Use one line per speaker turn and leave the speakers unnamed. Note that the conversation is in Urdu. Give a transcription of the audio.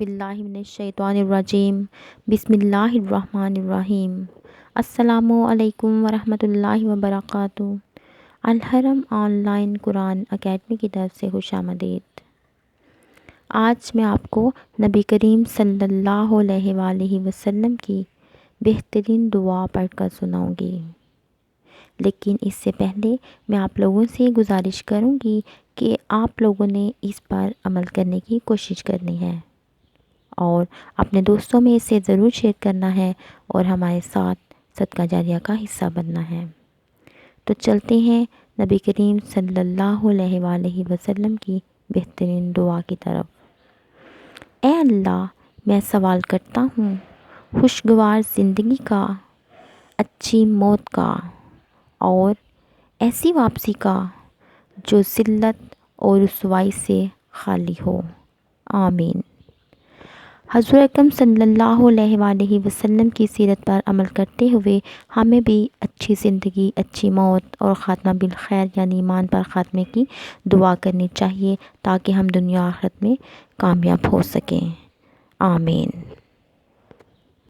باللہ من الشیطان الرجیم بسم اللہ الرحمن الرحیم۔ السلام علیکم ورحمۃ اللہ وبرکاتہ۔ الحرم آن لائن قرآن اکیڈمی کی طرف سے خوش آمدید۔ آج میں آپ کو نبی کریم صلی اللہ علیہ وآلہ وسلم کی بہترین دعا پڑھ کر سناؤں گی، لیکن اس سے پہلے میں آپ لوگوں سے گزارش کروں گی کہ آپ لوگوں نے اس پر عمل کرنے کی کوشش کرنی ہے اور اپنے دوستوں میں اسے ضرور شیئر کرنا ہے اور ہمارے ساتھ صدقہ جاریہ کا حصہ بننا ہے۔ تو چلتے ہیں نبی کریم صلی اللہ علیہ وآلہ وسلم کی بہترین دعا کی طرف۔ اے اللہ، میں سوال کرتا ہوں خوشگوار زندگی کا، اچھی موت کا اور ایسی واپسی کا جو ذلت اور رسوائی سے خالی ہو، آمین۔ حضور اکرم صلی اللہ علیہ وآلہ وسلم کی سیرت پر عمل کرتے ہوئے ہمیں بھی اچھی زندگی، اچھی موت اور خاتمہ بالخیر یعنی ایمان پر خاتمے کی دعا کرنی چاہیے تاکہ ہم دنیا آخرت میں کامیاب ہو سکیں، آمین۔